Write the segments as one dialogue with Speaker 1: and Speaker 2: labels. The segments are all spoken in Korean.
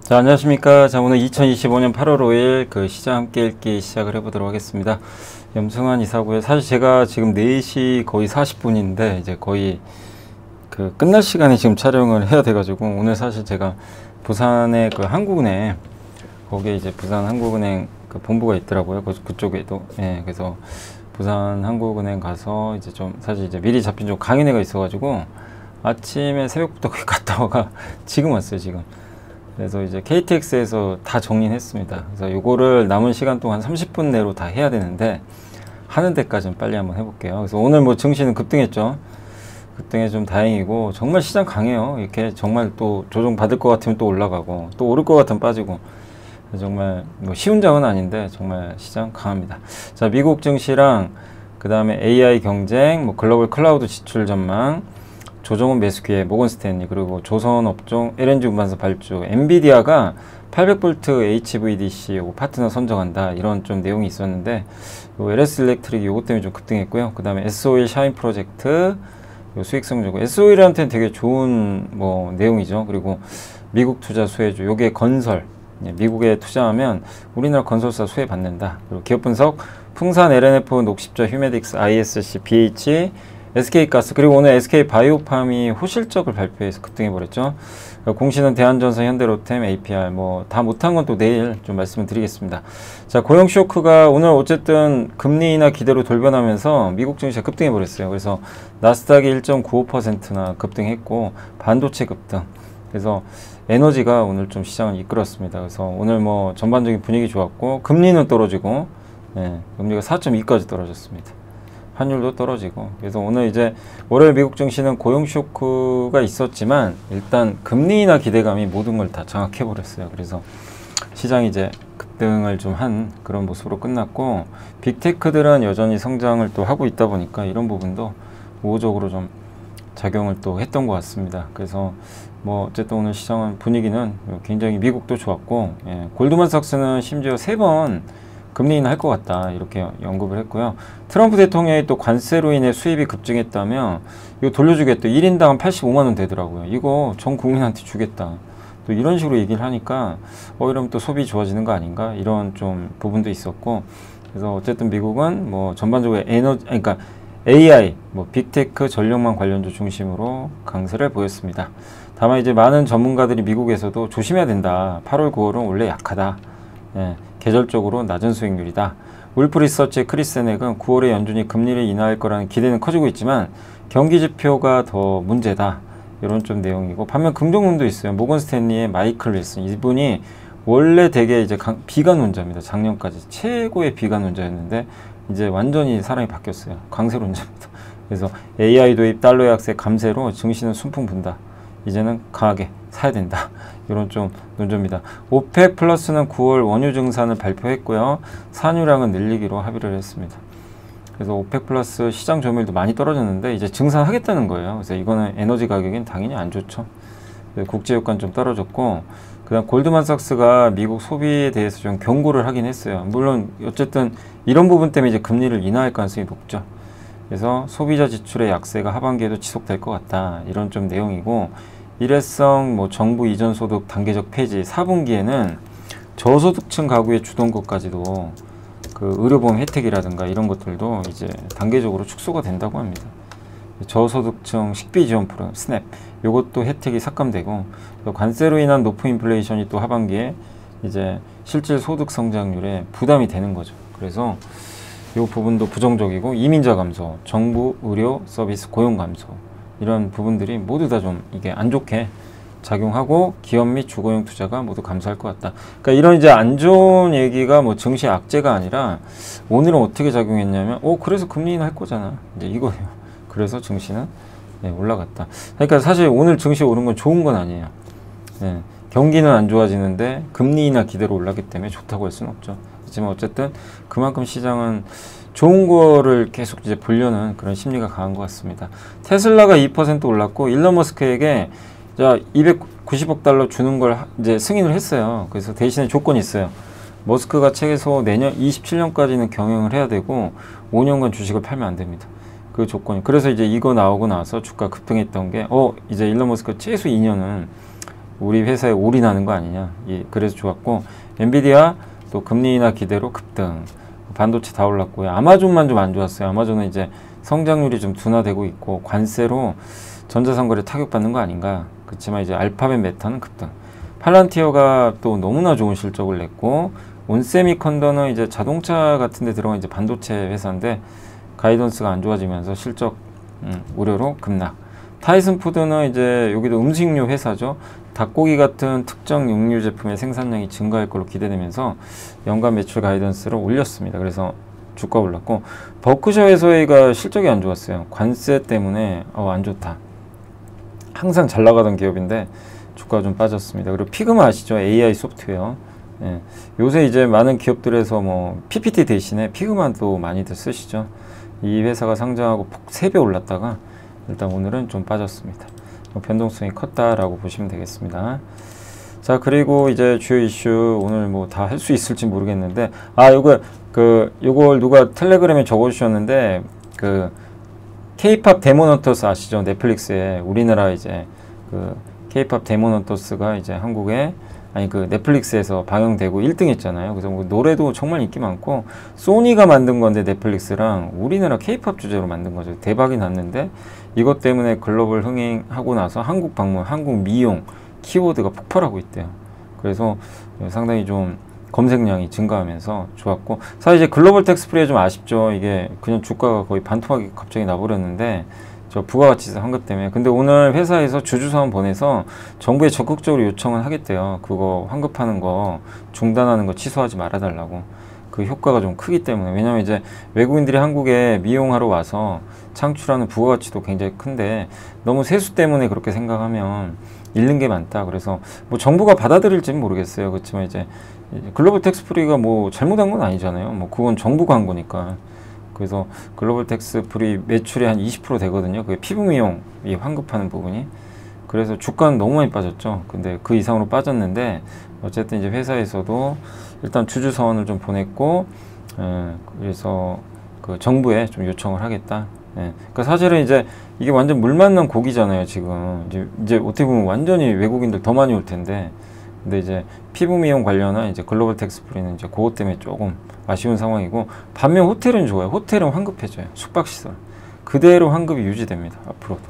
Speaker 1: 자, 안녕하십니까. 자, 오늘 2025년 8월 5일 그 시장 함께 읽기 시작을 해보도록 하겠습니다. 염승환 이사고요. 사실 제가 지금 4시 거의 40분인데 이제 거의 그 끝날 시간에 지금 촬영을 해야 돼가지고 오늘 사실 제가 부산의 그 한국은행 거기에 이제 부산 한국은행 그 본부가 있더라고요. 그쪽에도. 예, 그래서 부산 한국은행 가서 이제 좀 사실 이제 미리 잡힌 좀 강의회가 있어가지고 아침에 새벽부터 거기 갔다 와가 지금 왔어요, 지금. 그래서 이제 KTX에서 다 정리했습니다. 그래서 요거를 남은 시간 동안 30분 내로 다 해야 되는데 하는 데까지는 빨리 한번 해볼게요. 그래서 오늘 뭐 증시는 급등했죠. 급등해 좀 다행이고 정말 시장 강해요. 이렇게 정말 또 조정 받을 것 같으면 또 올라가고 또 오를 것 같으면 빠지고 정말 뭐 쉬운 장은 아닌데 정말 시장 강합니다. 자, 미국 증시랑 그 다음에 AI 경쟁, 뭐 글로벌 클라우드 지출 전망, 조정은 매수 기회, 모건스탠리, 그리고 조선업종, LNG 운반사 발주, 엔비디아가 800V HVDC 파트너 선정한다, 이런 좀 내용이 있었는데 요 LS 일렉트릭이 요것 때문에 좀 급등했고요. 그 다음에 SO일 샤인 프로젝트 요 수익성 조고, SO일한테는 되게 좋은 뭐 내용이죠. 그리고 미국 투자 수혜주, 요게 건설, 미국에 투자하면 우리나라 건설사 수혜 받는다. 그리고 기업 분석, 풍산, LNF, 녹십자, 휴메딕스, ISC, BH, SK가스, 그리고 오늘 SK바이오팜이 호실적을 발표해서 급등해버렸죠. 공시는 대한전선, 현대로템, APR 뭐 다 못한 건 또 내일 좀 말씀을 드리겠습니다. 자, 고용 쇼크가 오늘 어쨌든 금리 인하 기대로 돌변하면서 미국 증시가 급등해버렸어요. 그래서 나스닥이 1.95%나 급등했고 반도체 급등. 그래서 에너지가 오늘 좀 시장을 이끌었습니다. 그래서 오늘 뭐 전반적인 분위기 좋았고 금리는 떨어지고, 예, 금리가 4.2까지 떨어졌습니다. 환율도 떨어지고. 그래서 오늘 이제 월요일 미국 증시는 고용 쇼크가 있었지만 일단 금리 인하 기대감이 모든 걸 다 장악해 버렸어요. 그래서 시장이 이제 급등을 좀 한 그런 모습으로 끝났고, 빅테크들은 여전히 성장을 또 하고 있다 보니까 이런 부분도 우호적으로 좀 작용을 또 했던 것 같습니다. 그래서 뭐 어쨌든 오늘 시장은 분위기는 굉장히 미국도 좋았고, 예, 골드만삭스는 심지어 3번 금리 인하 할 것 같다, 이렇게 언급을 했고요. 트럼프 대통령이 또 관세로 인해 수입이 급증했다며 이거 돌려주겠다, 1인당 85만원 되더라고요. 이거 전 국민한테 주겠다, 또 이런 식으로 얘기를 하니까 이러면 또 소비 좋아지는 거 아닌가, 이런 좀 부분도 있었고. 그래서 어쨌든 미국은 뭐 전반적으로 그러니까 AI, 뭐 빅테크, 전력망 관련주 중심으로 강세를 보였습니다. 다만 이제 많은 전문가들이 미국에서도 조심해야 된다, 8월 9월은 원래 약하다, 예, 계절적으로 낮은 수익률이다. 울프 리서치의 크리스 넥은 9월에 연준이 금리를 인하할 거라는 기대는 커지고 있지만 경기 지표가 더 문제다, 이런 좀 내용이고, 반면 긍정론도 있어요. 모건 스탠리의 마이클 윌슨, 이분이 원래 되게 이제 비관론자입니다. 작년까지 최고의 비관론자였는데 이제 완전히 사람이 바뀌었어요. 강세론자입니다. 그래서 AI 도입, 달러 약세, 감세로 증시는 순풍 분다, 이제는 강하게 사야 된다, 이런 좀 논조입니다. 오펙 플러스는 9월 원유 증산을 발표했고요. 산유량은 늘리기로 합의를 했습니다. 그래서 오펙 플러스 시장 점유율도 많이 떨어졌는데 이제 증산하겠다는 거예요. 그래서 이거는 에너지 가격엔 당연히 안 좋죠. 국제 유가는 좀 떨어졌고, 그다음 골드만삭스가 미국 소비에 대해서 좀 경고를 하긴 했어요. 물론 어쨌든 이런 부분 때문에 이제 금리를 인하할 가능성이 높죠. 그래서 소비자 지출의 약세가 하반기에도 지속될 것 같다, 이런 좀 내용이고, 일회성 뭐 정부 이전 소득 단계적 폐지, 4분기에는 저소득층 가구의 주동급까지도 그 의료보험 혜택이라든가 이런 것들도 이제 단계적으로 축소가 된다고 합니다. 저소득층 식비 지원 프로그램 스냅, 요것도 혜택이 삭감되고, 관세로 인한 높은 인플레이션이 또 하반기에 이제 실질 소득 성장률에 부담이 되는 거죠. 그래서 이 부분도 부정적이고, 이민자 감소, 정부 의료 서비스 고용 감소, 이런 부분들이 모두 다 좀 이게 안 좋게 작용하고 기업 및 주거용 투자가 모두 감소할 것 같다. 그러니까 이런 이제 안 좋은 얘기가 뭐 증시 악재가 아니라 오늘은 어떻게 작용했냐면, 그래서 금리 인하할 거잖아, 이제 이거예요. 그래서 증시는, 네, 올라갔다. 그러니까 사실 오늘 증시 오른 건 좋은 건 아니에요. 네, 경기는 안 좋아지는데 금리 인하 기대로 올랐기 때문에 좋다고 할 수는 없죠. 하지만 어쨌든 그만큼 시장은 좋은 거를 계속 이제 보려는 그런 심리가 강한 것 같습니다. 테슬라가 2% 올랐고, 일론 머스크에게 자 290억 달러 주는 걸 이제 승인을 했어요. 그래서 대신에 조건이 있어요. 머스크가 최소 내년 27년까지는 경영을 해야 되고 5년간 주식을 팔면 안 됩니다. 그 조건이. 그래서 이제 이거 나오고 나서 주가 급등했던 게 이제 일론 머스크 최소 2년은 우리 회사에 올인하는 거 아니냐. 그래서 좋았고, 엔비디아 또 금리 인하 기대로 급등, 반도체 다 올랐고요. 아마존만 좀 안 좋았어요. 아마존은 이제 성장률이 좀 둔화되고 있고 관세로 전자상거래 타격받는 거 아닌가. 그렇지만 이제 알파벳 메타는 급등. 팔란티어가 또 너무나 좋은 실적을 냈고, 온세미컨더는 이제 자동차 같은 데 들어간 이제 반도체 회사인데 가이던스가 안 좋아지면서 실적 우려로 급락. 타이슨 푸드는 이제 여기도 음식료 회사죠. 닭고기 같은 특정 육류 제품의 생산량이 증가할 걸로 기대되면서 연간 매출 가이던스를 올렸습니다. 그래서 주가 올랐고, 버크셔 해서웨이가 실적이 안 좋았어요. 관세 때문에 안 좋다. 항상 잘 나가던 기업인데 주가가 좀 빠졌습니다. 그리고 피그마 아시죠? AI 소프트웨어. 예. 요새 이제 많은 기업들에서 뭐 PPT 대신에 피그마도 많이들 쓰시죠. 이 회사가 상장하고 폭 3배 올랐다가 일단 오늘은 좀 빠졌습니다. 변동성이 컸다라고 보시면 되겠습니다. 자, 그리고 이제 주요 이슈 오늘 뭐 다 할 수 있을지 모르겠는데, 요걸 누가 텔레그램에 적어 주셨는데, K-팝 데몬헌터스 아시죠? 넷플릭스에 우리나라 이제 K-팝 데몬헌터스가 이제 한국에 넷플릭스에서 방영되고 1등 했잖아요. 그래서 뭐 노래도 정말 인기 많고, 소니가 만든 건데 넷플릭스랑 우리나라 K-팝 주제로 만든 거죠. 대박이 났는데 이것 때문에 글로벌 흥행하고 나서 한국 방문, 한국 미용 키워드가 폭발하고 있대요. 그래서 상당히 좀 검색량이 증가하면서 좋았고, 사실 이제 글로벌 텍스프리에 좀 아쉽죠. 이게 그냥 주가가 거의 반토막이 갑자기 나버렸는데 저 부가가치세 환급 때문에. 근데 오늘 회사에서 주주사원 보내서 정부에 적극적으로 요청은 하겠대요. 그거 환급하는 거 중단하는 거 취소하지 말아달라고. 그 효과가 좀 크기 때문에. 왜냐면 이제 외국인들이 한국에 미용하러 와서 창출하는 부가가치도 굉장히 큰데 너무 세수 때문에 그렇게 생각하면 잃는 게 많다. 그래서 뭐 정부가 받아들일지는 모르겠어요. 그렇지만 이제 글로벌 텍스프리가 뭐 잘못한 건 아니잖아요. 뭐 그건 정부가 한 거니까. 그래서 글로벌 텍스 프리 매출이 한 20% 되거든요. 그게 피부 미용이 환급하는 부분이. 그래서 주가는 너무 많이 빠졌죠. 근데 그 이상으로 빠졌는데 어쨌든 이제 회사에서도 일단 주주 서원을 좀 보냈고, 그래서 그 정부에 좀 요청을 하겠다. 그러니까 사실은 이제 이게 완전 물 만난 고기잖아요. 지금 이제 어떻게 보면 완전히 외국인들 더 많이 올 텐데, 근데 이제 피부 미용 관련한 이제 글로벌 텍스프리는 이제 그것 때문에 조금 아쉬운 상황이고, 반면 호텔은 좋아요. 호텔은 환급해줘요. 숙박시설 그대로 환급이 유지됩니다. 앞으로도.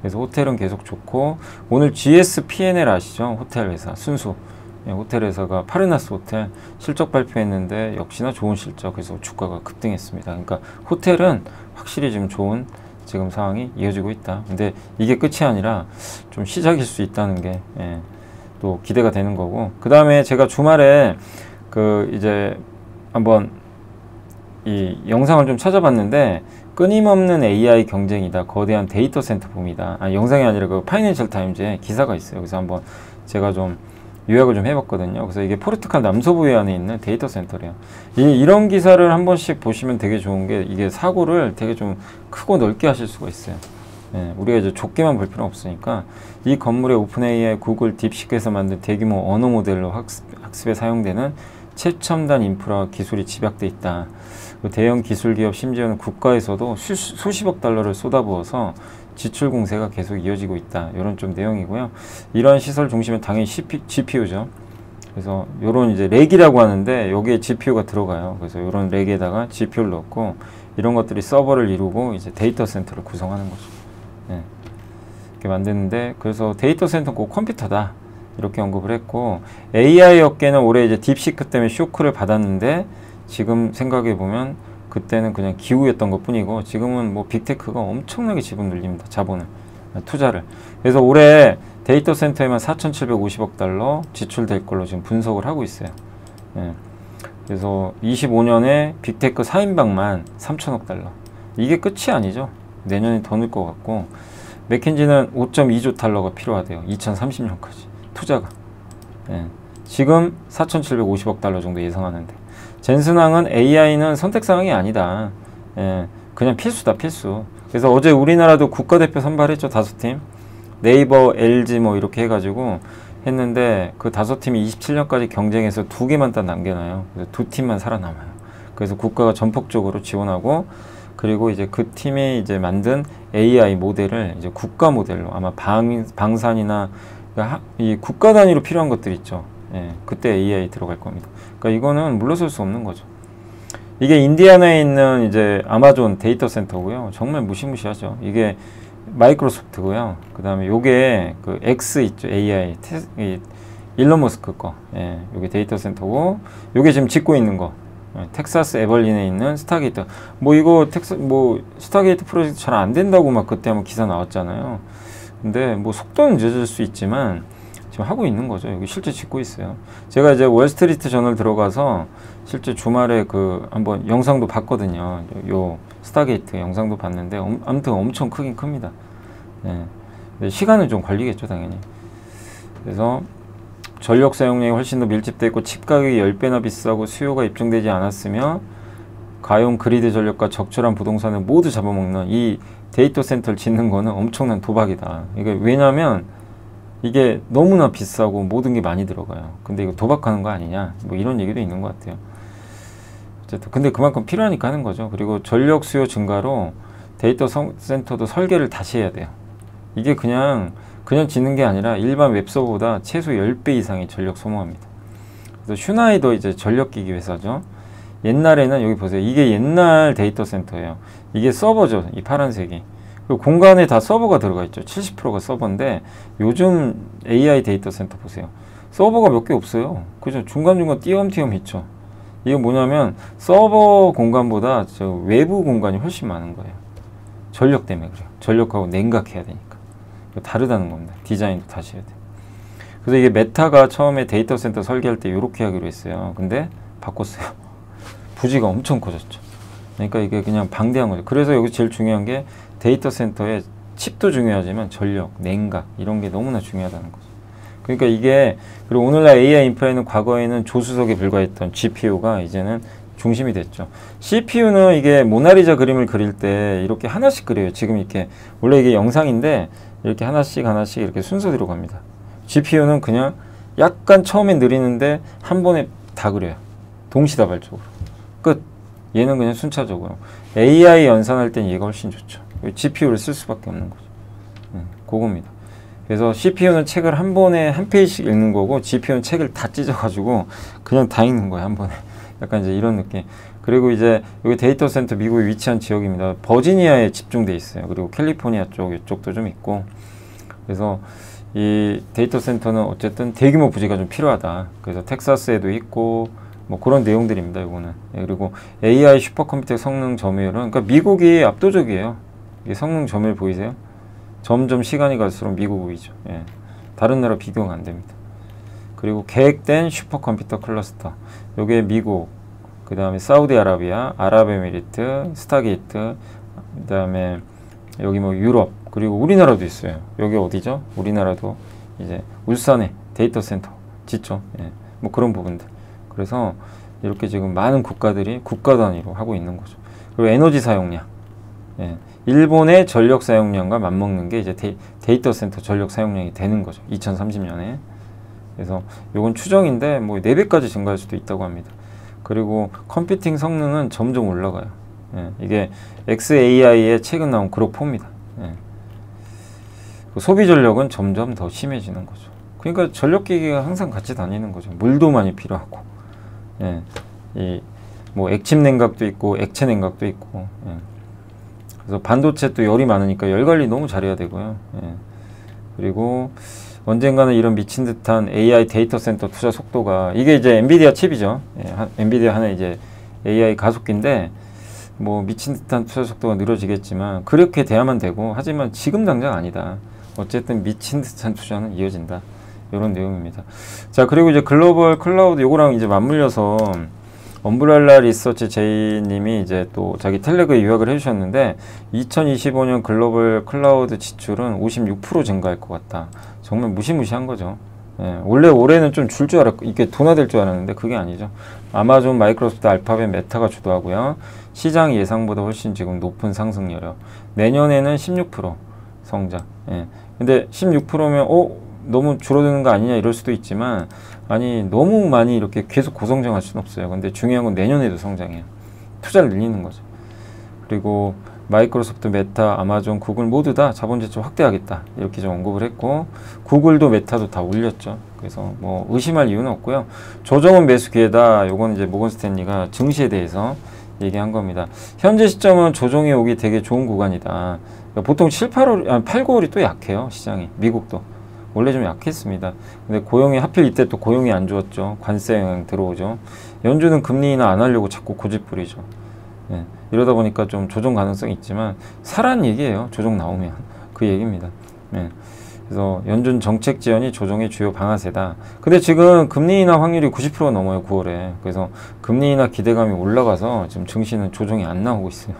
Speaker 1: 그래서 호텔은 계속 좋고, 오늘 GSPNL 아시죠? 호텔 회사 순수. 호텔 회사가 파르나스 호텔 실적 발표했는데 역시나 좋은 실적. 그래서 주가가 급등했습니다. 그러니까 호텔은 확실히 지금 좋은 지금 상황이 이어지고 있다. 근데 이게 끝이 아니라 좀 시작일 수 있다는 게 또 기대가 되는 거고, 그 다음에 제가 주말에 이제 한번 이 영상을 좀 찾아봤는데, 끊임없는 AI 경쟁이다. 거대한 데이터 센터 붐이다. 영상이 아니라 그 파이낸셜 타임즈에 기사가 있어요. 그래서 한번 제가 좀 요약을 좀 해봤거든요. 그래서 이게 포르투갈 남서부 해안에 있는 데이터 센터래요. 이런 기사를 한 번씩 보시면 되게 좋은 게, 이게 사고를 되게 좀 크고 넓게 하실 수가 있어요. 우리가 이제 좁게만 볼 필요는 없으니까. 이 건물에 오픈 AI, 구글, 딥시크에서 만든 대규모 언어 모델로 학습에 사용되는 최첨단 인프라 기술이 집약돼 있다. 대형 기술 기업, 심지어는 국가에서도 수십억 달러를 쏟아부어서 지출 공세가 계속 이어지고 있다. 이런 좀 내용이고요. 이러한 시설 중심은 당연히 GPU죠. 그래서 이런 이제 렉이라고 하는데 여기에 GPU가 들어가요. 그래서 이런 렉에다가 GPU를 넣고 이런 것들이 서버를 이루고 이제 데이터 센터를 구성하는 거죠. 이렇게 만드는데, 그래서 데이터 센터는 꼭 컴퓨터다. 이렇게 언급을 했고, AI 업계는 올해 이제 딥시크 때문에 쇼크를 받았는데, 지금 생각해 보면 그때는 그냥 기우였던 것 뿐이고, 지금은 뭐 빅테크가 엄청나게 지분 늘립니다. 자본을, 투자를. 그래서 올해 데이터 센터에만 4,750억 달러 지출될 걸로 지금 분석을 하고 있어요. 그래서 25년에 빅테크 4인방만 3,000억 달러. 이게 끝이 아니죠. 내년에 더 늘 것 같고, 맥킨지는 5.2조 달러가 필요하대요. 2030년까지 투자가. 지금 4,750억 달러 정도 예상하는데, 젠슨항은 AI는 선택사항이 아니다. 그냥 필수다, 필수. 그래서 어제 우리나라도 국가대표 선발했죠. 5팀. 네이버, LG 뭐 이렇게 해가지고 했는데, 그 5팀이 27년까지 경쟁해서 2개만 딱 남겨놔요. 그래서 2팀만 살아남아요. 그래서 국가가 전폭적으로 지원하고, 그리고 이제 그 팀이 이제 만든 AI 모델을 이제 국가 모델로, 아마 방산이나 그러니까 이 국가 단위로 필요한 것들 있죠. 예, 그때 AI 들어갈 겁니다. 그러니까 이거는 물러설 수 없는 거죠. 이게 인디애나에 있는 이제 아마존 데이터 센터고요. 정말 무시무시하죠. 이게 마이크로소프트고요. 그 다음에 요게 그 X 있죠. AI 일론 머스크 거. 예, 요게 데이터 센터고, 요게 지금 짓고 있는 거. 텍사스 에벌린에 있는 스타게이트. 뭐 이거 스타게이트 프로젝트 잘 안 된다고 막 그때 한번 기사 나왔잖아요. 근데 뭐 속도는 늦어질 수 있지만 지금 하고 있는 거죠. 여기 실제 짓고 있어요. 제가 이제 월스트리트 저널 들어가서 실제 주말에 그 한번 영상도 봤거든요. 요 스타게이트 영상도 봤는데 아무튼 엄청 크긴 큽니다. 네. 근데 시간은 좀 걸리겠죠, 당연히. 그래서 전력 사용량이 훨씬 더 밀집되어 있고 칩 가격이 10배나 비싸고 수요가 입증되지 않았으며 가용 그리드 전력과 적절한 부동산을 모두 잡아먹는 이 데이터 센터를 짓는 거는 엄청난 도박이다. 이게 왜냐면 이게 너무나 비싸고 모든 게 많이 들어가요. 근데 이거 도박하는 거 아니냐, 뭐 이런 얘기도 있는 것 같아요. 어쨌든 근데 그만큼 필요하니까 하는 거죠. 그리고 전력 수요 증가로 데이터 센터도 설계를 다시 해야 돼요. 이게 그냥 짓는 게 아니라 일반 웹서버보다 최소 10배 이상의 전력 소모합니다. 그래서 슈나이더 이제 전력기기 회사죠. 옛날에는 여기 보세요. 이게 옛날 데이터 센터예요. 이게 서버죠. 이 파란색이. 그리고 공간에 다 서버가 들어가 있죠. 70%가 서버인데 요즘 AI 데이터 센터 보세요. 서버가 몇 개 없어요. 그죠? 중간중간 띄엄띄엄 있죠. 이게 뭐냐면 서버 공간보다 저 외부 공간이 훨씬 많은 거예요. 전력 때문에 그래요. 전력하고 냉각해야 되니까. 다르다는 겁니다. 디자인도 다시 해야 돼. 그래서 이게 메타가 처음에 데이터 센터 설계할 때 이렇게 하기로 했어요. 근데 바꿨어요. 부지가 엄청 커졌죠. 그러니까 이게 그냥 방대한 거죠. 그래서 여기 제일 중요한 게 데이터 센터에 칩도 중요하지만 전력, 냉각 이런 게 너무나 중요하다는 거죠. 그러니까 이게, 그리고 오늘날 AI 인프라에는 과거에는 조수석에 불과했던 GPU가 이제는 중심이 됐죠. CPU는 이게 모나리자 그림을 그릴 때 이렇게 하나씩 그려요. 지금 이렇게 원래 이게 영상인데 이렇게 하나씩 이렇게 순서대로 갑니다. GPU는 그냥 약간 처음에 느리는데 한 번에 다 그려요. 동시다발적으로. 끝. 얘는 그냥 순차적으로. AI 연산할 땐 얘가 훨씬 좋죠. GPU를 쓸 수밖에 없는 거죠. 그겁니다. 그래서 CPU는 책을 한 번에 한 페이지씩 읽는 거고 GPU는 책을 다 찢어가지고 그냥 다 읽는 거예요. 한 번에. 약간 이제 이런 느낌. 그리고 이제 여기 데이터 센터 미국에 위치한 지역입니다. 버지니아에 집중돼 있어요. 그리고 캘리포니아 쪽 이쪽도 좀 있고. 그래서 이 데이터 센터는 어쨌든 대규모 부지가 좀 필요하다. 그래서 텍사스에도 있고 뭐 그런 내용들입니다. 이거는. 그리고 AI 슈퍼컴퓨터 성능 점유율은, 그러니까 미국이 압도적이에요. 이게 성능 점유율 보이세요? 점점 시간이 갈수록 미국 우위죠. 예. 다른 나라 비교가 안 됩니다. 그리고 계획된 슈퍼컴퓨터 클러스터. 요게 미국, 그 다음에 사우디아라비아, 아랍에미리트, 스타게이트, 그 다음에 여기 뭐 유럽, 그리고 우리나라도 있어요. 여기 어디죠? 우리나라도 이제 울산에 데이터 센터 짓죠. 예. 뭐 그런 부분들. 그래서 이렇게 지금 많은 국가들이 국가 단위로 하고 있는 거죠. 그리고 에너지 사용량. 예. 일본의 전력 사용량과 맞먹는 게 이제 데이터 센터 전력 사용량이 되는 거죠. 2030년에. 그래서 이건 추정인데 뭐 4배까지 증가할 수도 있다고 합니다. 그리고 컴퓨팅 성능은 점점 올라가요. 예. 이게 XAI의 최근 나온 그룹4입니다. 예. 소비 전력은 점점 더 심해지는 거죠. 그러니까 전력기기가 항상 같이 다니는 거죠. 물도 많이 필요하고. 예. 뭐 액침 냉각도 있고 액체 냉각도 있고. 예. 그래서 반도체 또 열이 많으니까 열 관리 너무 잘해야 되고요. 예. 그리고 언젠가는 이런 미친 듯한 AI 데이터 센터 투자 속도가, 이게 이제 엔비디아 칩이죠. 예. 엔비디아 하나 이제 AI 가속기인데 뭐 미친 듯한 투자 속도가 늘어지겠지만 그렇게 돼야만 되고, 하지만 지금 당장 아니다. 어쨌든 미친 듯한 투자는 이어진다. 이런 내용입니다. 자, 그리고 이제 글로벌 클라우드 요거랑 이제 맞물려서 엄브렐라 리서치 제이님이 이제 또 자기 텔레그에 요약을 해주셨는데 2025년 글로벌 클라우드 지출은 56% 증가할 것 같다. 정말 무시무시한 거죠. 예, 원래 올해는 좀 줄 줄 알았고 이게 둔화될 줄 알았는데 그게 아니죠. 아마존, 마이크로소프트, 알파벳, 메타가 주도하고요. 시장 예상보다 훨씬 지금 높은 상승률이요. 내년에는 16% 성장. 예. 근데 16%면 너무 줄어드는 거 아니냐 이럴 수도 있지만, 아니 너무 많이 이렇게 계속 고성장할 수는 없어요. 근데 중요한 건 내년에도 성장해요. 투자를 늘리는 거죠. 그리고 마이크로소프트, 메타, 아마존, 구글 모두 다 자본 지출 확대하겠다 이렇게 좀 언급을 했고, 구글도 메타도 다 올렸죠. 그래서 뭐 의심할 이유는 없고요. 조정은 매수 기회다. 요건 이제 모건 스탠리가 증시에 대해서 얘기한 겁니다. 현재 시점은 조정이 오기 되게 좋은 구간이다. 그러니까 보통 7, 8월, 8, 9월이 또 약해요. 시장이. 미국도 원래 좀 약했습니다. 근데 고용이 하필 이때 또 고용이 안 좋았죠. 관세 영향 들어오죠. 연준은 금리 인하 안 하려고 자꾸 고집 부리죠. 예, 이러다 보니까 좀 조정 가능성이 있지만 사라는 얘기예요. 조정 나오면 그 얘기입니다. 예, 그래서 연준 정책 지연이 조정의 주요 방아쇠다. 근데 지금 금리 인하 확률이 90%가 넘어요. 9월에. 그래서 금리 인하 기대감이 올라가서 지금 증시는 조정이 안 나오고 있어요.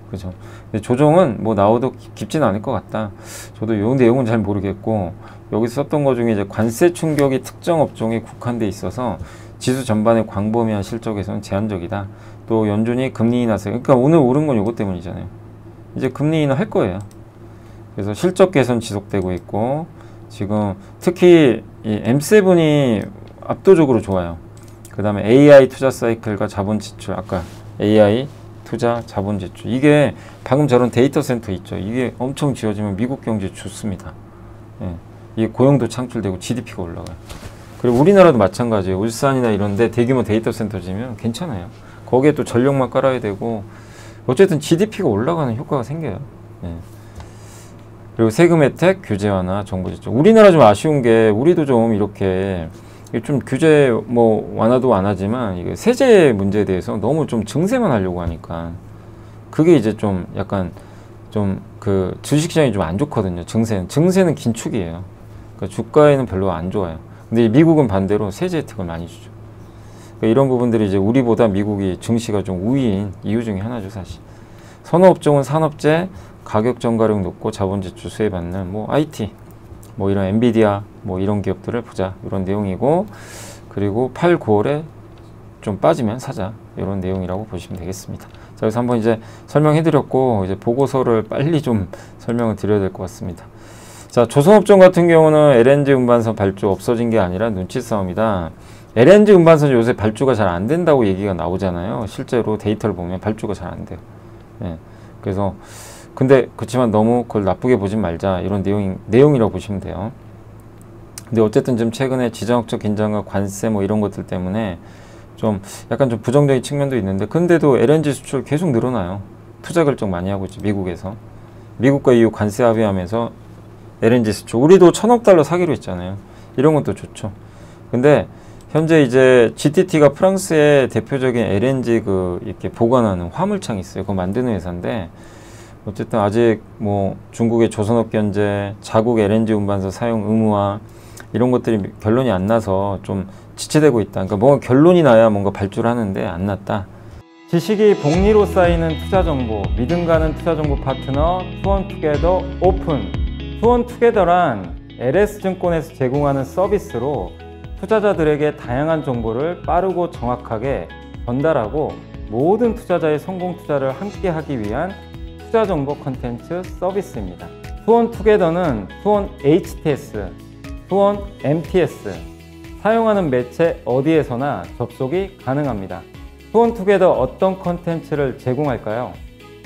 Speaker 1: 그죠? 근데 조정은 뭐 나오도 깊지는 않을 것 같다. 저도 요 내용은 잘 모르겠고, 여기서 썼던 것 중에 이제 관세 충격이 특정 업종에 국한돼 있어서 지수 전반의 광범위한 실적에서는 제한적이다. 또 연준이 금리 인하세, 그러니까 오늘 오른 건 요것 때문이잖아요. 이제 금리 인하 할 거예요. 그래서 실적 개선 지속되고 있고, 지금 특히 이 M7이 압도적으로 좋아요. 그 다음에 AI 투자 사이클과 자본 지출, 아까 AI 투자 자본 지출, 이게 방금 저런 데이터 센터 있죠. 이게 엄청 지어지면 미국 경제 좋습니다. 예, 이게 고용도 창출되고 GDP가 올라가요. 그리고 우리나라도 마찬가지예요. 울산이나 이런데 대규모 데이터 센터 지면 괜찮아요. 거기에 또 전력만 깔아야 되고, 어쨌든 GDP가 올라가는 효과가 생겨요. 예. 그리고 세금 혜택, 규제 완화, 정부 지출. 우리나라 좀 아쉬운 게, 우리도 좀 이렇게 좀 규제 뭐 완화도 완화지만 이게 세제 문제에 대해서 너무 좀 증세만 하려고 하니까 그게 이제 좀 약간 좀 그 주식시장이 좀 안 좋거든요. 증세는 긴축이에요. 그러니까 주가에는 별로 안 좋아요. 근데 미국은 반대로 세제 혜택을 많이 주죠. 그러니까 이런 부분들이 이제 우리보다 미국이 증시가 좀 우위인 이유 중에 하나죠, 사실. 선호업종은 산업재, 가격 전가력 높고 자본 지출 수혜받는 뭐 IT, 뭐 이런 엔비디아 뭐 이런 기업들을 보자, 이런 내용이고, 그리고 8, 9월에 좀 빠지면 사자, 이런 내용이라고 보시면 되겠습니다. 자, 그래서 한번 이제 설명해 드렸고, 이제 보고서를 빨리 좀 설명을 드려야 될 것 같습니다. 자, 조선업종 같은 경우는 LNG 운반선 발주 없어진 게 아니라 눈치 싸움이다. LNG 운반선 요새 발주가 잘 안 된다고 얘기가 나오잖아요. 실제로 데이터를 보면 발주가 잘 안 돼요. 예, 그래서 근데 그렇지만 너무 그걸 나쁘게 보진 말자, 이런 내용이라고 보시면 돼요. 근데 어쨌든 지금 최근에 지정학적 긴장과 관세 뭐 이런 것들 때문에 좀 약간 좀 부정적인 측면도 있는데, 근데도 LNG 수출 계속 늘어나요. 투자 결정 많이 하고 있죠, 미국에서. 미국과 EU 관세 합의하면서 LNG 수출, 우리도 1,000억 달러 사기로 했잖아요. 이런 것도 좋죠. 근데 현재 이제 GTT가 프랑스의 대표적인 LNG 이렇게 보관하는 화물창이 있어요. 그거 만드는 회사인데, 어쨌든 아직 뭐 중국의 조선업 견제, 자국 LNG 운반선 사용 의무화, 이런 것들이 결론이 안 나서 좀 지체되고 있다. 그러니까 뭔가 결론이 나야 뭔가 발주를 하는데 안 났다. 지식이 복리로 쌓이는 투자 정보, 믿음 가는 투자 정보 파트너 투원투게더 오픈. 투원투게더란 LS증권에서 제공하는 서비스로 투자자들에게 다양한 정보를 빠르고 정확하게 전달하고 모든 투자자의 성공 투자를 함께 하기 위한 투자 정보 컨텐츠 서비스입니다. 투원투게더는 투원 HTS, 투원 MTS, 사용하는 매체 어디에서나 접속이 가능합니다. 투원투게더 어떤 컨텐츠를 제공할까요?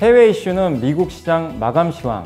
Speaker 1: 해외 이슈는 미국 시장 마감 시황,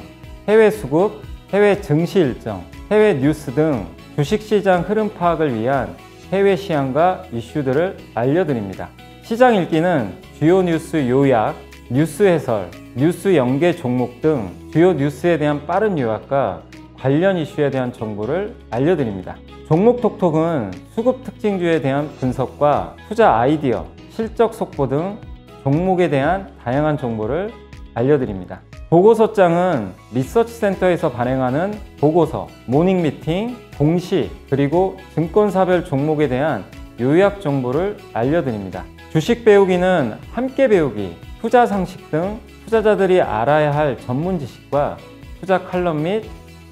Speaker 1: 해외 수급, 해외 증시 일정, 해외 뉴스 등 주식시장 흐름 파악을 위한 해외 시황과 이슈들을 알려드립니다. 시장 읽기는 주요 뉴스 요약, 뉴스 해설, 뉴스 연계 종목 등 주요 뉴스에 대한 빠른 요약과 관련 이슈에 대한 정보를 알려드립니다. 종목 톡톡은 수급 특징주에 대한 분석과 투자 아이디어, 실적 속보 등 종목에 대한 다양한 정보를 알려드립니다. 보고서장은 리서치센터에서 발행하는 보고서, 모닝미팅, 공시, 그리고 증권사별 종목에 대한 요약 정보를 알려드립니다. 주식 배우기는 함께 배우기, 투자 상식 등 투자자들이 알아야 할 전문 지식과 투자 칼럼 및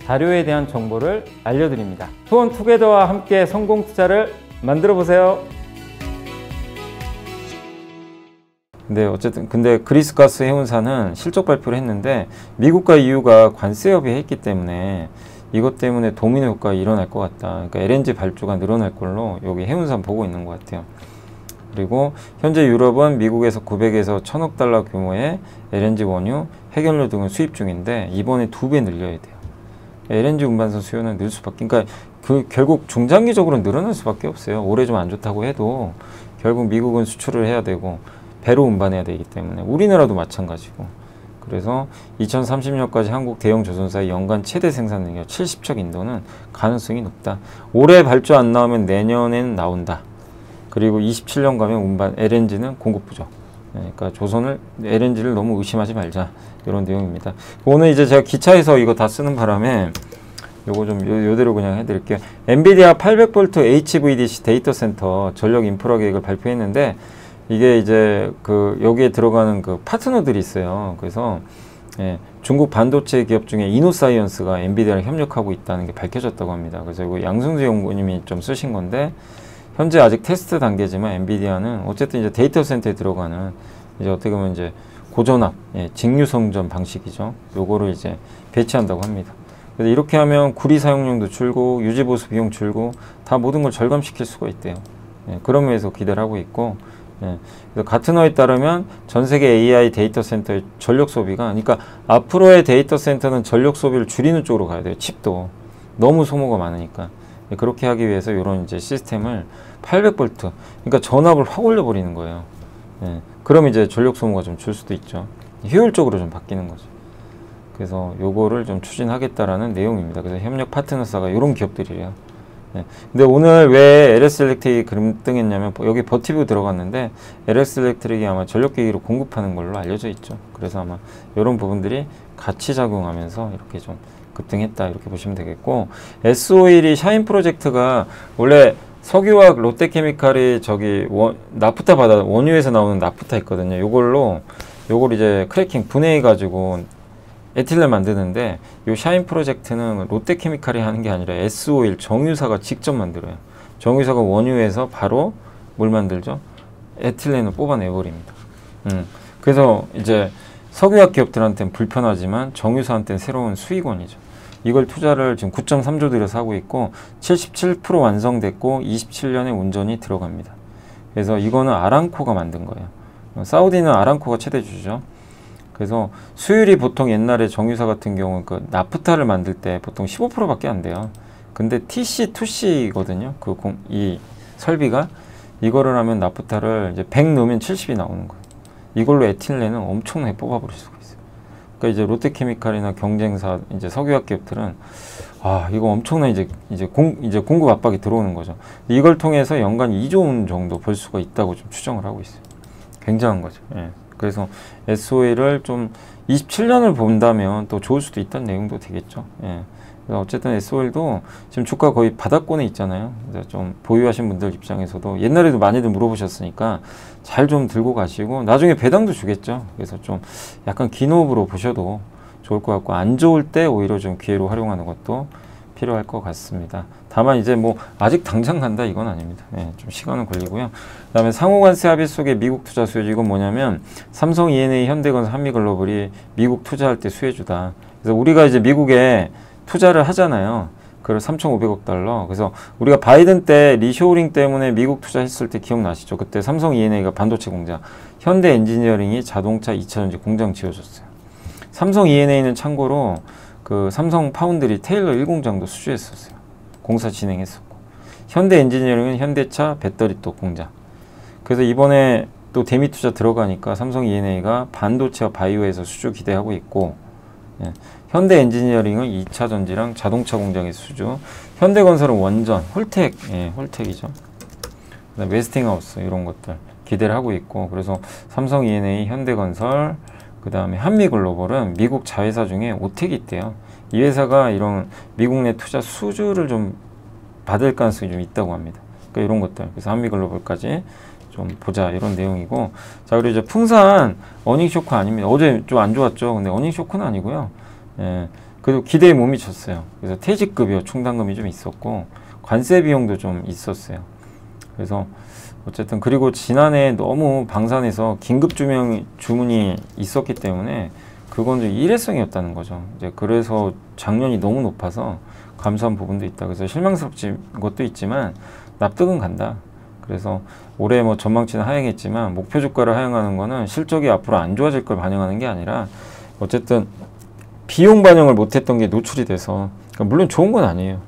Speaker 1: 자료에 대한 정보를 알려드립니다. 투원투게더와 함께 성공 투자를 만들어 보세요. 근데 어쨌든 그리스 가스 해운사는 실적 발표를 했는데 미국과 EU가 관세 협의했기 때문에 이것 때문에 도미노 효과가 일어날 것 같다. 그러니까 LNG 발주가 늘어날 걸로 여기 해운사 보고 있는 것 같아요. 그리고 현재 유럽은 미국에서 900에서 1000억 달러 규모의 LNG 원유, 핵연료 등을 수입 중인데 이번에 2배 늘려야 돼요. LNG 운반선 수요는 늘 수밖에, 그러니까 결국 중장기적으로 늘어날 수밖에 없어요. 올해 좀 안 좋다고 해도 결국 미국은 수출을 해야 되고 배로 운반해야 되기 때문에 우리나라도 마찬가지고. 그래서 2030년까지 한국 대형 조선사의 연간 최대 생산 능력 70척 인도는 가능성이 높다. 올해 발주 안 나오면 내년엔 나온다. 그리고 27년 가면 운반 LNG는 공급 부족. 그러니까 조선을 LNG를 너무 의심하지 말자, 이런 내용입니다. 오늘 이제 제가 기차에서 이거 다 쓰는 바람에 요거 좀 요대로 그냥 해드릴게요. 엔비디아 800V HVDC 데이터 센터 전력 인프라 계획을 발표했는데 이게 이제 여기에 들어가는 파트너들이 있어요. 그래서 중국 반도체 기업 중에 이노사이언스가 엔비디아랑 협력하고 있다는 게 밝혀졌다고 합니다. 그래서 이거 양승수 연구님이 좀 쓰신 건데, 현재 아직 테스트 단계지만 엔비디아는 어쨌든 이제 데이터 센터에 들어가는 이제 어떻게 보면 이제 고전압, 직류성전 방식이죠. 요거를 이제 배치한다고 합니다. 그래서 이렇게 하면 구리 사용량도 줄고 유지보수 비용 줄고 다 모든 걸 절감시킬 수가 있대요. 그런 면에서 기대를 하고 있고, 그래서 가트너에 따르면 전 세계 AI 데이터 센터의 전력 소비가, 그러니까 앞으로의 데이터 센터는 전력 소비를 줄이는 쪽으로 가야 돼요. 칩도 너무 소모가 많으니까. 그렇게 하기 위해서 이런 이제 시스템을 800V, 그러니까 전압을 확 올려버리는 거예요. 그럼 이제 전력 소모가 좀 줄 수도 있죠. 효율적으로 좀 바뀌는 거죠. 그래서 요거를 좀 추진하겠다라는 내용입니다. 그래서 협력 파트너사가 이런 기업들이래요. 근데 오늘 왜 LS 일렉트릭이 급등했냐면 여기 버티브 들어갔는데 LS 일렉트릭이 아마 전력기기로 공급하는 걸로 알려져 있죠. 그래서 아마 이런 부분들이 같이 작용하면서 이렇게 좀 급등했다, 이렇게 보시면 되겠고, S-오일이 샤인 프로젝트가 원래 석유화학 롯데케미칼이 나프타 바다 원유에서 나오는 나프타 있거든요. 요걸 이제 크래킹 분해해 가지고 에틸렌 만드는데, 요 샤인 프로젝트는 롯데케미칼이 하는 게 아니라 S-오일 정유사가 직접 만들어요. 정유사가 원유에서 바로 뭘 만들죠? 에틸렌을 뽑아내 버립니다. 그래서 이제 석유화학 기업들한테는 불편하지만 정유사한테는 새로운 수익원이죠. 이걸 투자를 지금 9.3조 들여서 하고 있고 77% 완성됐고 27년에 운전이 들어갑니다. 그래서 이거는 아람코가 만든 거예요. 사우디는 아람코가 최대주주죠. 그래서 수율이 보통 옛날에 정유사 같은 경우는 나프타를 만들 때 보통 15%밖에 안 돼요. 근데 TC2C거든요. 이 설비가. 이거를 하면 나프타를 이제 100 넣으면 70이 나오는 거예요. 이걸로 에틸렌은 엄청나게 뽑아버릴 수가 있어요. 그러니까 이제 롯데케미칼이나 경쟁사 이제 석유화학 기업들은 이거 엄청난 이제 공급 압박이 들어오는 거죠. 이걸 통해서 연간 2조 원 정도 벌 수가 있다고 좀 추정을 하고 있어요. 굉장한 거죠. 그래서 S-오일을 좀 27년을 본다면 또 좋을 수도 있다는 내용도 되겠죠. 그래서 어쨌든 S-오일도 지금 주가 거의 바닥권에 있잖아요. 그래서 좀 보유하신 분들 입장에서도 옛날에도 많이들 물어보셨으니까 잘 좀 들고 가시고, 나중에 배당도 주겠죠. 그래서 좀 약간 긴 호흡으로 보셔도 좋을 것 같고, 안 좋을 때 오히려 좀 기회로 활용하는 것도 필요할 것 같습니다. 다만 이제 뭐 아직 당장 간다 이건 아닙니다. 좀 시간은 걸리고요. 그 다음에 상호관세 합의 속의 미국 투자 수혜주, 이건 뭐냐면 삼성, E&A, 현대건설, 한미글로벌이 미국 투자할 때 수혜주다. 그래서 우리가 이제 미국에 투자를 하잖아요. 그걸 3,500억 달러. 그래서 우리가 바이든 때 리쇼어링 때문에 미국 투자했을 때 기억나시죠? 그때 삼성 E&A가 반도체 공장, 현대 엔지니어링이 자동차 2차전지 공장 지어줬어요. 삼성 E&A는 참고로 삼성 파운드리 테일러 1공장도 수주했었어요. 공사 진행했었고, 현대 엔지니어링은 현대차 배터리 또 공장. 그래서 이번에 또 대미 투자 들어가니까 삼성 E&A가 반도체와 바이오에서 수주 기대하고 있고, 현대 엔지니어링은 2차 전지랑 자동차 공장에서 수주, 현대건설은 원전, 홀텍, 홀텍이죠. 그다음에 웨스팅하우스 이런 것들 기대를 하고 있고, 그래서 삼성 E&A, 현대건설, 그 다음에 한미글로벌은 미국 자회사 중에 오텍이 있대요. 이 회사가 이런 미국 내 투자 수주를 좀 받을 가능성이 좀 있다고 합니다. 그러니까 이런 것들. 그래서 한미글로벌까지 좀 보자, 이런 내용이고. 자, 그리고 이제 풍산 어닝 쇼크 아닙니다. 어제 좀 안 좋았죠. 근데 어닝 쇼크는 아니고요. 그래도 기대에 못 미쳤어요. 그래서 퇴직급여 충당금이 좀 있었고, 관세 비용도 좀 있었어요. 그래서 어쨌든, 그리고 지난해 너무 방산해서 긴급 주문이 있었기 때문에 그건 좀 일회성이었다는 거죠. 이제 그래서 작년이 너무 높아서 감소한 부분도 있다. 그래서 실망스럽지 것도 있지만 납득은 간다. 그래서 올해 뭐 전망치는 하향했지만 목표 주가를 하향하는 거는 실적이 앞으로 안 좋아질 걸 반영하는 게 아니라 어쨌든 비용 반영을 못했던 게 노출이 돼서, 그러니까 물론 좋은 건 아니에요.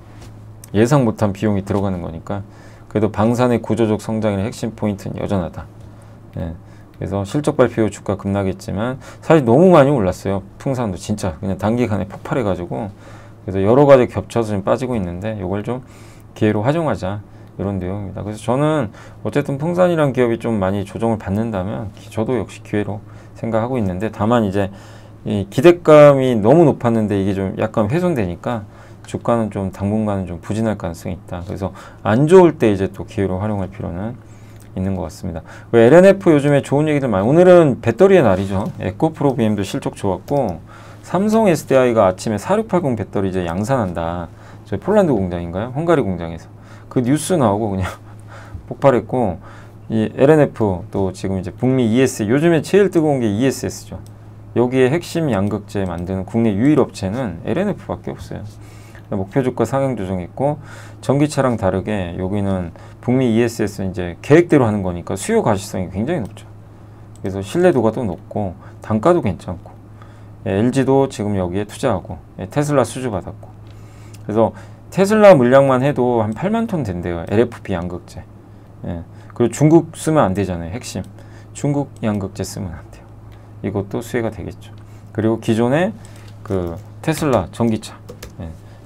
Speaker 1: 예상 못한 비용이 들어가는 거니까. 그래도 방산의 구조적 성장의 핵심 포인트는 여전하다. 예. 그래서 실적 발표 후 주가 급락했지만 사실 너무 많이 올랐어요. 풍산도 진짜 그냥 단기간에 폭발해가지고. 그래서 여러 가지 겹쳐서 좀 빠지고 있는데 이걸 좀 기회로 활용하자, 이런 내용입니다. 그래서 저는 어쨌든 풍산이란 기업이 좀 많이 조정을 받는다면 저도 역시 기회로 생각하고 있는데, 다만 이제 이 기대감이 너무 높았는데 이게 좀 약간 훼손되니까 주가는 좀 당분간은 좀 부진할 가능성이 있다. 그래서 안 좋을 때 이제 또 기회로 활용할 필요는 있는 것 같습니다. LNF 요즘에 좋은 얘기들 많이, 오늘은 배터리의 날이죠. 에코프로 BM도 실적 좋았고, 삼성 SDI가 아침에 4680 배터리 이제 양산한다. 저희 폴란드 공장인가요? 헝가리 공장에서. 그 뉴스 나오고 그냥 폭발했고, 이 LNF 또 지금 이제 북미 ES, 요즘에 제일 뜨거운 게 ESS죠. 여기에 핵심 양극재 만드는 국내 유일 업체는 LNF밖에 없어요. 목표 주가 상향 조정했고, 전기차랑 다르게 여기는 북미 ESS는 이제 계획대로 하는 거니까 수요 가시성이 굉장히 높죠. 그래서 신뢰도가 또 높고 단가도 괜찮고, LG도 지금 여기에 투자하고, 테슬라 수주 받았고, 그래서 테슬라 물량만 해도 한 8만 톤 된대요. LFP 양극재. 그리고 중국 쓰면 안 되잖아요. 핵심 중국 양극재 쓰면 안 돼요. 이것도 수혜가 되겠죠. 그리고 기존의 그 테슬라 전기차,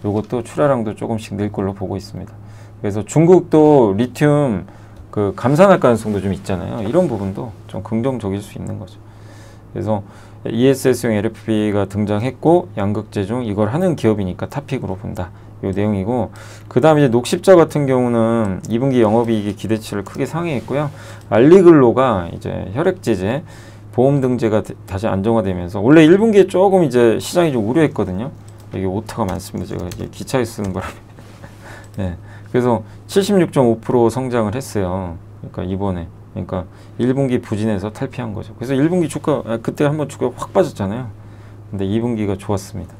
Speaker 1: 이것도 출하량도 조금씩 늘 걸로 보고 있습니다. 그래서 중국도 리튬 그 감산할 가능성도 좀 있잖아요. 이런 부분도 좀 긍정적일 수 있는 거죠. 그래서 ESS용 LFP가 등장했고, 양극재 중 이걸 하는 기업이니까 탑픽으로 본다, 이 내용이고, 그 다음에 이제 녹십자 같은 경우는 2분기 영업이익이 기대치를 크게 상회했고요. 알리글로가 이제 혈액제제, 보험 등재가 다시 안정화되면서, 원래 1분기에 조금 이제 시장이 좀 우려했거든요. 여기 오타가 많습니다. 제가 이제 기차에 쓰는 바람에. 네. 그래서 76.5% 성장을 했어요. 그러니까 이번에. 그러니까 1분기 부진해서 탈피한 거죠. 그래서 1분기 주가, 그때 한번 주가 확 빠졌잖아요. 근데 2분기가 좋았습니다.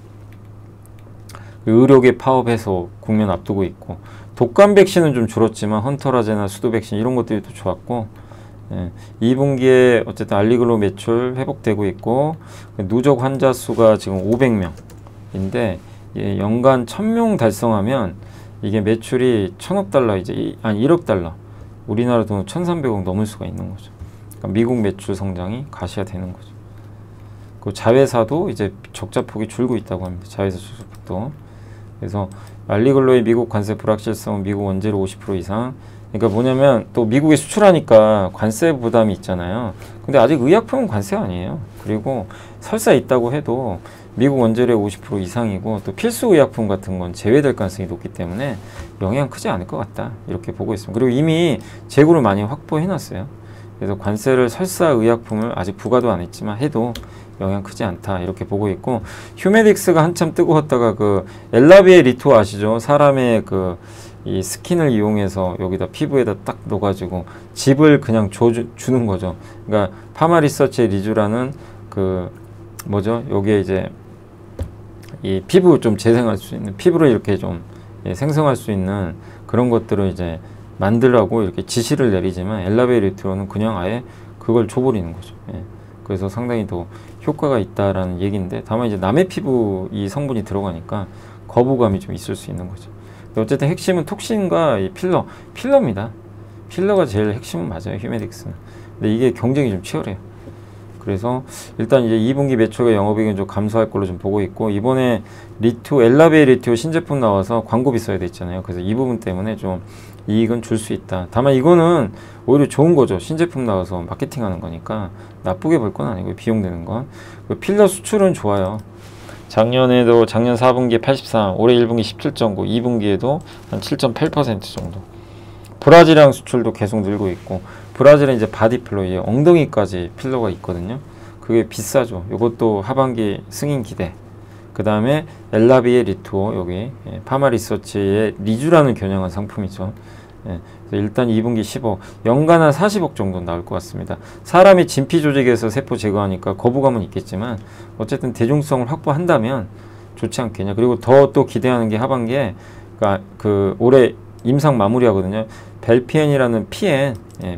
Speaker 1: 의료계 파업해서 국면 앞두고 있고, 독감 백신은 좀 줄었지만 헌터라제나 수도 백신 이런 것들이 또 좋았고, 2분기에 어쨌든 알리글로 매출 회복되고 있고, 누적 환자 수가 지금 500명인데 연간 1000명 달성하면 이게 매출이 1000억 달러, 이제 아니 1억 달러, 우리나라 돈 1300억 넘을 수가 있는 거죠. 그러니까 미국 매출 성장이 가시가 되는 거죠. 그 자회사도 이제 적자 폭이 줄고 있다고 합니다. 자회사 수수폭도. 그래서 알리글로의 미국 관세 불확실성, 미국 원재료 50% 이상. 그러니까 뭐냐면 또 미국에 수출하니까 관세 부담이 있잖아요. 근데 아직 의약품은 관세가 아니에요. 그리고 설사 있다고 해도 미국 원재료 50% 이상이고, 또 필수 의약품 같은 건 제외될 가능성이 높기 때문에 영향 크지 않을 것 같다, 이렇게 보고 있습니다. 그리고 이미 재고를 많이 확보해 놨어요. 그래서 관세를 설사 의약품을 아직 부과도 안 했지만 해도 영향 크지 않다, 이렇게 보고 있고, 휴메딕스가 한참 뜨거웠다가 그 엘라비에 리토 아시죠? 사람의 그 이 스킨을 이용해서 여기다 피부에다 딱 넣어가지고 즙을 그냥 주는 거죠. 그러니까 파마리서치의 리주라는 그 뭐죠? 여기에 이제 이 피부 좀 재생할 수 있는, 피부를 이렇게 좀 생성할 수 있는 그런 것들을 이제 만들라고 이렇게 지시를 내리지만, 엘라비에 리토는 그냥 아예 그걸 줘버리는 거죠. 그래서 상당히 더 효과가 있다라는 얘기인데, 다만 이제 남의 피부 이 성분이 들어가니까 거부감이 좀 있을 수 있는 거죠. 어쨌든 핵심은 톡신과 이 필러입니다. 필러가 제일 핵심은 맞아요, 휴메딕스는. 근데 이게 경쟁이 좀 치열해요. 그래서 일단 이제 2분기 매출과 영업이익은 좀 감소할 걸로 좀 보고 있고, 이번에 엘라베이 리투 신제품 나와서 광고비 써야 됐잖아요. 그래서 이 부분 때문에 좀 이익은 줄 수 있다. 다만 이거는 오히려 좋은 거죠. 신제품 나와서 마케팅하는 거니까 나쁘게 볼 건 아니고, 비용 되는 건. 필러 수출은 좋아요. 작년에도 작년 4분기에 83, 올해 1분기 17.9, 2분기에도 한 7.8% 정도. 브라질이랑 수출도 계속 늘고 있고, 브라질은 이제 바디 필러, 엉덩이까지 필러가 있거든요. 그게 비싸죠. 이것도 하반기 승인 기대. 그 다음에 엘라비에 리투어, 여기 파마리서치의 리주라는 겨냥한 상품이죠. 일단 2분기 10억, 연간 한 40억 정도 나올 것 같습니다. 사람이 진피 조직에서 세포 제거하니까 거부감은 있겠지만 어쨌든 대중성을 확보한다면 좋지 않겠냐. 그리고 더 또 기대하는 게 하반기에, 그러니까 그 올해 임상 마무리하거든요. 벨피엔이라는 PN,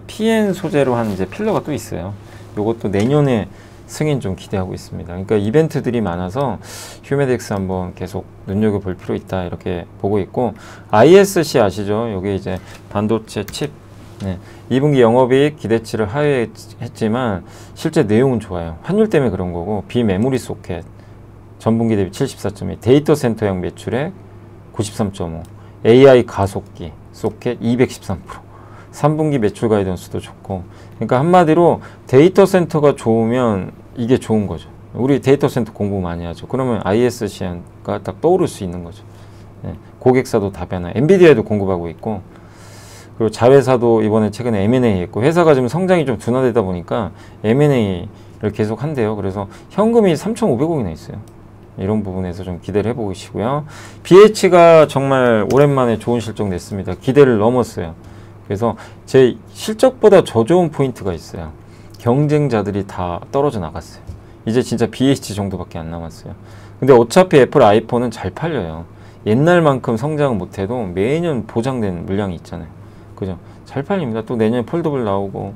Speaker 1: PN 소재로 한 이제 필러가 또 있어요. 요것도 내년에 승인 좀 기대하고 있습니다. 그러니까 이벤트들이 많아서 휴메덱스 한번 계속 눈여겨볼 필요 있다 이렇게 보고 있고, ISC 아시죠? 요게 이제 반도체 칩. 2분기 영업이익 기대치를 하회했지만 실제 내용은 좋아요. 환율 때문에 그런 거고, 비메모리 소켓 전분기 대비 74.2, 데이터 센터형 매출액 93.5, AI 가속기 소켓 213%, 3분기 매출 가이던스도 좋고. 그러니까 한마디로 데이터 센터가 좋으면 이게 좋은 거죠. 우리 데이터 센터 공부 많이 하죠. 그러면 ISC가 딱 떠오를 수 있는 거죠. 고객사도 다 변화. 엔비디아에도 공급하고 있고, 그리고 자회사도 이번에 최근에 M&A 했고, 회사가 지금 성장이 좀 둔화되다 보니까 M&A를 계속 한대요. 그래서 현금이 3,500억이나 있어요. 이런 부분에서 좀 기대를 해보시고요. BH가 정말 오랜만에 좋은 실적 냈습니다. 기대를 넘었어요. 그래서 제 실적보다 더 좋은 포인트가 있어요. 경쟁자들이 다 떨어져 나갔어요. 이제 진짜 BH 정도밖에 안 남았어요. 근데 어차피 애플 아이폰은 잘 팔려요. 옛날만큼 성장은 못해도 매년 보장된 물량이 있잖아요. 그죠? 잘 팔립니다. 또 내년에 폴더블 나오고,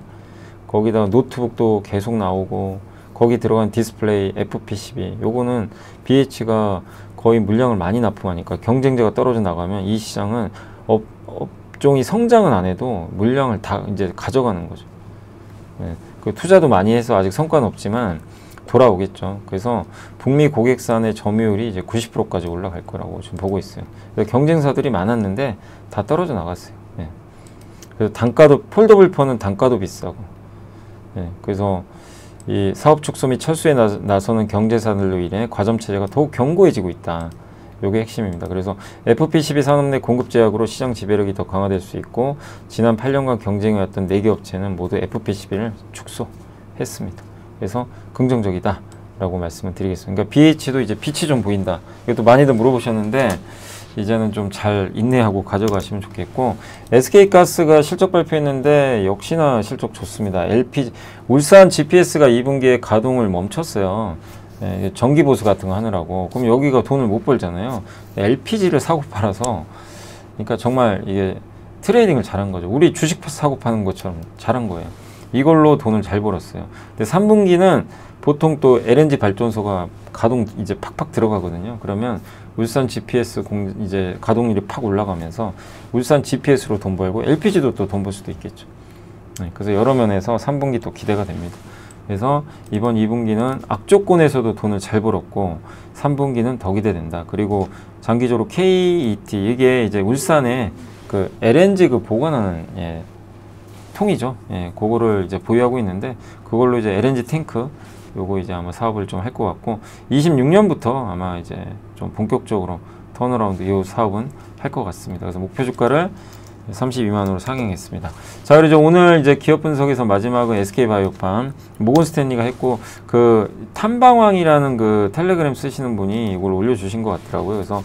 Speaker 1: 거기다가 노트북도 계속 나오고, 거기 들어간 디스플레이, FPCB, 요거는 BH가 거의 물량을 많이 납품하니까 경쟁자가 떨어져 나가면 이 시장은 업종이 성장은 안 해도 물량을 다 이제 가져가는 거죠. 그 투자도 많이 해서 아직 성과는 없지만 돌아오겠죠. 그래서 북미 고객사의 점유율이 이제 90%까지 올라갈 거라고 지금 보고 있어요. 그래서 경쟁사들이 많았는데 다 떨어져 나갔어요. 그래서 단가도, 폴더블 폰은 단가도 비싸고, 그래서 이 사업 축소 및 철수에 나서는 경제사들로 인해 과점 체제가 더욱 견고해지고 있다. 요게 핵심입니다. 그래서 FPCB 산업 내 공급 제약으로 시장 지배력이 더 강화될 수 있고, 지난 8년간 경쟁해왔던 4개 업체는 모두 FPCB를 축소했습니다. 그래서 긍정적이다 라고 말씀을 드리겠습니다. 그러니까 BH도 이제 빛이 좀 보인다. 이것도 많이들 물어보셨는데 이제는 좀 잘 인내하고 가져가시면 좋겠고, SK가스가 실적 발표했는데 역시나 실적 좋습니다. LPG, 울산 GPS가 2분기에 가동을 멈췄어요. 전기 보수 같은 거 하느라고. 그럼 여기가 돈을 못 벌잖아요. LPG를 사고 팔아서, 그러니까 정말 이게 트레이딩을 잘한 거죠. 우리 주식 사고 파는 것처럼 잘한 거예요. 이걸로 돈을 잘 벌었어요. 근데 3분기는 보통 또 LNG 발전소가 가동 이제 팍팍 들어가거든요. 그러면 울산 GPS 이제 가동률이 팍 올라가면서 울산 GPS로 돈 벌고 LPG도 또 돈 벌 수도 있겠죠. 그래서 여러 면에서 3분기 또 기대가 됩니다. 그래서 이번 2분기는 악조건에서도 돈을 잘 벌었고 3분기는 더 기대된다. 그리고 장기적으로 KET, 이게 이제 울산에 그 LNG 그 보관하는 통이죠. 그거를 이제 보유하고 있는데, 그걸로 이제 LNG 탱크 요거 이제 아마 사업을 좀 할 것 같고, 26년부터 아마 이제 좀 본격적으로 턴어라운드 이 사업은 할 것 같습니다. 그래서 목표 주가를 32만원으로 상향했습니다. 자, 그리고 오늘 이제 기업 분석에서 마지막은 SK바이오팜, 모건스탠리가 했고, 그 탐방왕이라는 그 텔레그램 쓰시는 분이 이걸 올려주신 것 같더라고요. 그래서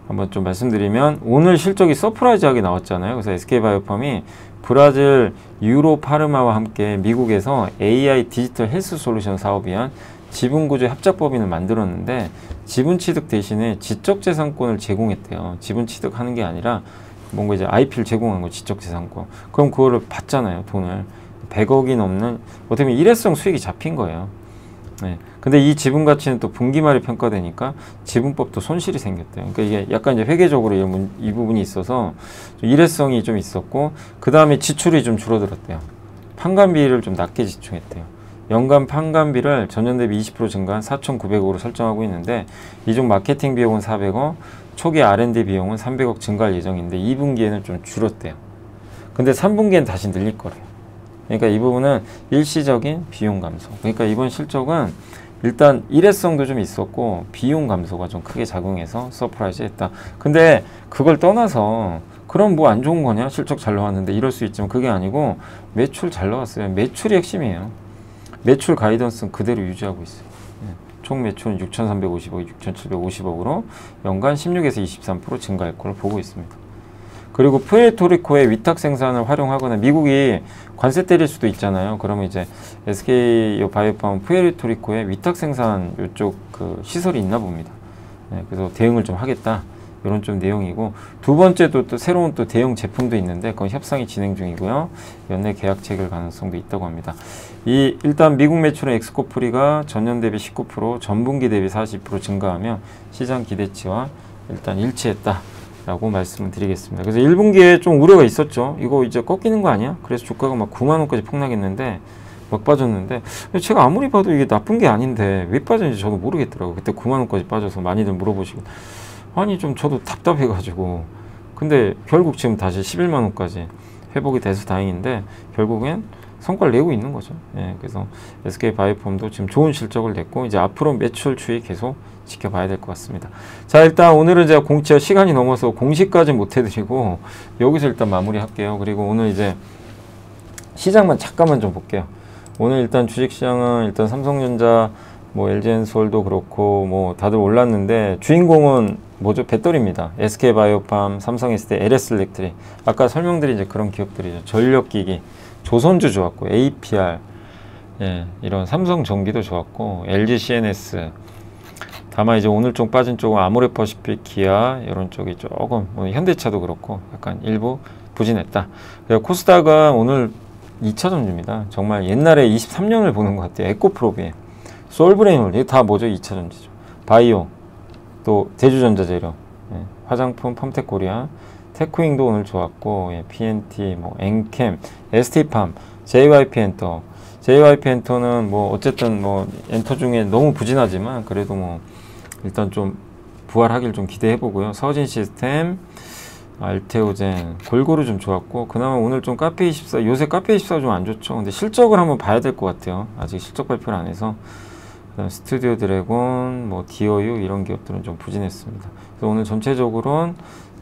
Speaker 1: 한번 좀 말씀드리면, 오늘 실적이 서프라이즈하게 나왔잖아요. 그래서 SK바이오팜이 브라질 유로파르마와 함께 미국에서 AI 디지털 헬스 솔루션 사업 위한 지분구조 협작법인을 만들었는데, 지분 취득 대신에 지적재산권을 제공했대요. 지분 취득하는 게 아니라 뭔가 이제 IP를 제공한 거, 지적재산권. 그럼 그거를 받잖아요, 돈을. 100억이 넘는, 어떻게 보면 일회성 수익이 잡힌 거예요. 근데 이 지분 가치는 또 분기 말에 평가되니까 지분법도 손실이 생겼대요. 그러니까 이게 약간 이제 회계적으로 이 부분이 있어서 좀 일회성이 좀 있었고, 그 다음에 지출이 좀 줄어들었대요. 판관비를 좀 낮게 지출했대요. 연간 판관비를 전년 대비 20% 증가한 4,900억으로 설정하고 있는데, 이중 마케팅 비용은 400억, 초기 R&D 비용은 300억 증가할 예정인데 2분기에는 좀 줄었대요. 근데 3분기에는 다시 늘릴 거래요. 그러니까 이 부분은 일시적인 비용 감소. 그러니까 이번 실적은 일단 일회성도 좀 있었고 비용 감소가 좀 크게 작용해서 서프라이즈 했다. 근데 그걸 떠나서 그럼 뭐 안 좋은 거냐? 실적 잘 나왔는데 이럴 수 있지만 그게 아니고 매출 잘 나왔어요. 매출이 핵심이에요. 매출 가이던스는 그대로 유지하고 있어요. 총 매출은 6,350억, 6,750억으로 연간 16에서 23% 증가할 걸로 보고 있습니다. 그리고 푸에르토리코의 위탁 생산을 활용하거나, 미국이 관세 때릴 수도 있잖아요. 그러면 이제 SK 바이오팜 푸에르토리코에 위탁 생산 이쪽 그 시설이 있나 봅니다. 그래서 대응을 좀 하겠다. 이런 좀 내용이고, 두 번째도 또 새로운 또 대형 제품도 있는데 그건 협상이 진행 중이고요. 연내 계약 체결 가능성도 있다고 합니다. 일단 미국 매출은 엑스코프리가 전년 대비 19%, 전분기 대비 40% 증가하며 시장 기대치와 일단 일치했다 라고 말씀을 드리겠습니다. 그래서 1분기에 좀 우려가 있었죠. 이거 이제 꺾이는 거 아니야? 그래서 주가가 막 9만 원까지 폭락했는데 막 빠졌는데, 제가 아무리 봐도 이게 나쁜 게 아닌데 왜 빠졌는지 저도 모르겠더라고요. 그때 9만 원까지 빠져서 많이들 물어보시고, 아니 좀 저도 답답해가지고, 근데 결국 지금 다시 11만 원까지 회복이 돼서 다행인데 결국엔 성과를 내고 있는 거죠. 예, 그래서 SK바이오폼도 지금 좋은 실적을 냈고 이제 앞으로 매출 추이 계속 지켜봐야 될 것 같습니다. 자, 일단 오늘은 제가 공채 시간이 넘어서 공시까지 못 해드리고 여기서 일단 마무리할게요. 그리고 오늘 이제 시장만 잠깐만 좀 볼게요. 오늘 일단 주식시장은 일단 삼성전자, 뭐 LG엔솔도 그렇고 뭐 다들 올랐는데 주인공은 뭐죠? 배터리입니다. SK바이오팜, 삼성SD, LS일렉트릭. 아까 설명드린 이제 그런 기업들이죠. 전력기기, 조선주 좋았고, APR, 예, 이런 삼성전기도 좋았고, LGCNS. 다만 이제 오늘 좀 빠진 쪽은 아모레퍼시픽, 기아 이런 쪽이 조금, 뭐 현대차도 그렇고 약간 일부 부진했다. 그리고 코스닥은 오늘 2차전지입니다. 정말 옛날에 23년을 보는 것 같아요. 에코프로비엠, 솔브레인홀, 이게 다 뭐죠? 2차전지죠. 바이오, 또 대주전자재료, 예, 화장품 펌텍코리아, 테크윙도 오늘 좋았고, 예, PNT, 뭐 엔캠, ST팜, JYP엔터. JYP엔터는 뭐 어쨌든 뭐 엔터 중에 너무 부진하지만 그래도 뭐 일단 좀 부활하길 좀 기대해 보고요. 서진시스템, 알테오젠, 골고루 좀 좋았고, 그나마 오늘 좀 카페24, 요새 카페24가 좀 안 좋죠. 근데 실적을 한번 봐야 될 것 같아요. 아직 실적 발표를 안 해서. 그다음 스튜디오 드래곤, 뭐 디어유 이런 기업들은 좀 부진했습니다. 그래서 오늘 전체적으로는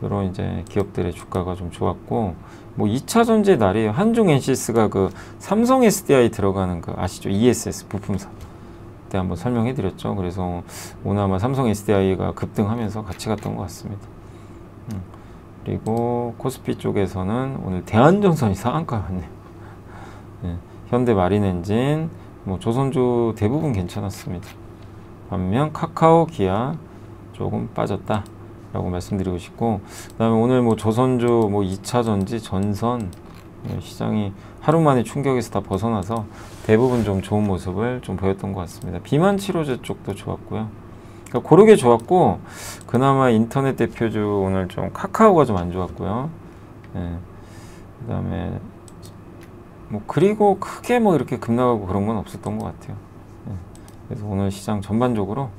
Speaker 1: 이런 이제 기업들의 주가가 좀 좋았고, 뭐 2차 전지 날이에요. 한중 엔시스가 그 삼성 SDI 들어가는 그 아시죠? ESS 부품사. 그때 한번 설명해 드렸죠. 그래서 오늘 아마 삼성 SDI가 급등하면서 같이 갔던 것 같습니다. 그리고 코스피 쪽에서는 오늘 대한전선이 상한가 같네요. 네, 현대 마린엔진, 뭐 조선주 대부분 괜찮았습니다. 반면 카카오, 기아 조금 빠졌다 라고 말씀드리고 싶고, 그 다음에 오늘 뭐 조선주, 뭐 2차전지, 전선, 시장이 하루 만에 충격에서 다 벗어나서 대부분 좀 좋은 모습을 좀 보였던 것 같습니다. 비만 치료제 쪽도 좋았고요. 그러니까 고르게 좋았고, 그나마 인터넷 대표주 오늘 좀 카카오가 좀 안 좋았고요. 예. 그 다음에 뭐 그리고 크게 뭐 이렇게 급락하고 그런 건 없었던 것 같아요. 예. 그래서 오늘 시장 전반적으로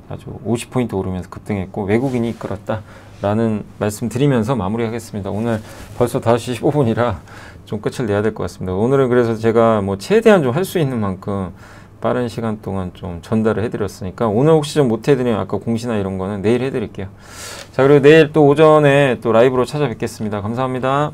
Speaker 1: 아주 50포인트 오르면서 급등했고 외국인이 이끌었다 라는 말씀 드리면서 마무리하겠습니다. 오늘 벌써 5시 15분이라 좀 끝을 내야 될 것 같습니다. 오늘은 그래서 제가 뭐 최대한 좀 할 수 있는 만큼 빠른 시간 동안 좀 전달을 해드렸으니까, 오늘 혹시 좀 못 해드리면 아까 공시나 이런 거는 내일 해드릴게요. 자, 그리고 내일 또 오전에 또 라이브로 찾아뵙겠습니다. 감사합니다.